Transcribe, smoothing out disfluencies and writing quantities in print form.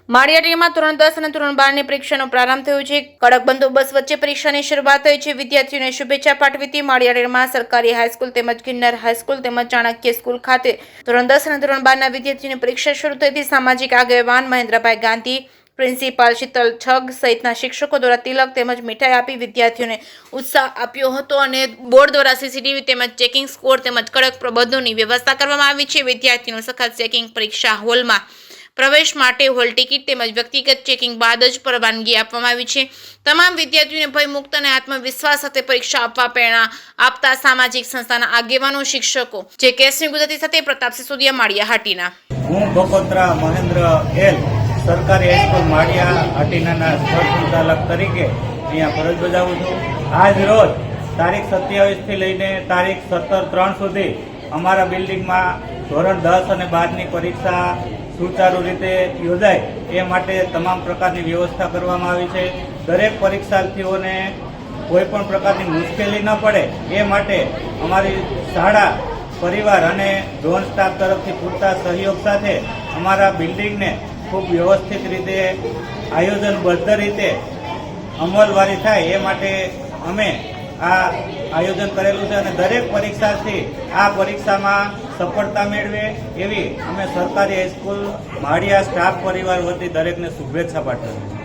માળિયાટીમાં ધોરણ 10 અને ધોરણ 12 ની પરીક્ષાનો પ્રારંભ થયો છે। કડક બંદોબસ્ત વચ્ચે પરીક્ષાની શરૂઆત થઈ છે। વિદ્યાર્થીઓને શુભેચ્છા પાઠવી હતી। માળિયાટીમાં સરકારી હાઈસ્કૂલ તેમજ કિન્નર હાઈસ્કૂલ તેમજ ચાણક્ય સ્કૂલ ખાતે ધોરણ 10 અને ધોરણ 12 ના વિદ્યાર્થીઓની પરીક્ષા શરૂ થઈ હતી। સામાજિક આગેવાન મહેન્દ્રભાઈ ગાંધી, પ્રિન્સિપાલ શીતલ છગ સહિતના શિક્ષકો દ્વારા તિલક તેમજ મીઠાઈ આપી વિદ્યાર્થીઓને ઉત્સાહ આપ્યો હતો અને બોર્ડ દ્વારા સીસીટીવી તેમજ ચેકિંગ સ્કોર તેમજ કડક પ્રબંધોની વ્યવસ્થા કરવામાં આવી છે। વિદ્યાર્થીઓનું સખત ચેકિંગ પરીક્ષા હોલમાં પ્રવેશ માટે હોલ ટિકિટ તેમજ વ્યક્તિગત ચેકિંગ બાદ જ પરવાનગી આપવામાં આવી છે। તમામ વિદ્યાર્થીઓને ભયમુક્ત અને આત્મવિશ્વાસ સાથે પરીક્ષા આપવા પ્રેરણા આપતા સામાજિક સંસ્થાના આગેવાનો, શિક્ષકો જે કેસની ગુજરાતી સાથે પ્રતાપ સિસોદિયા, માળિયાહાટીના। હું બકોત્રા મહેન્દ્ર એલ સરકારી હાઈસ્કૂલ માળિયાહાટીના સ્થળ સંચાલક તરીકે અહીંયા ફરજ બજાવું છું। આજ રોજ તારીખ 27 થી લઈને તારીખ 17/3 સુધી અમારા બિલ્ડિંગમાં ધોરણ 10 અને 12 ની પરીક્ષા સુચારુ રીતે યોજાય એ માટે તમામ પ્રકારની વ્યવસ્થા કરવામાં આવી છે। દરેક પરીક્ષાર્થીઓને કોઈ પણ પ્રકારની મુશ્કેલી ન પડે એ માટે અમારી શાળા, પરિવાર અને ડ્રોન સ્ટાફ તરફથી પૂરતા સહયોગ સાથે અમારા બિલ્ડિંગને ખૂબ વ્યવસ્થિત રીતે આયોજનબદ્ધ રીતે અમલવારી થાય એ માટે અમે આ આયોજન કરેલું છે અને દરેક પરીક્ષાર્થી આ પરીક્ષામાં સફળતા મેળવે એવી અમે સરકારી હાઈસ્કૂલ માળિયા સ્ટાફ પરિવાર વતી દરેકને શુભેચ્છા પાઠવીએ।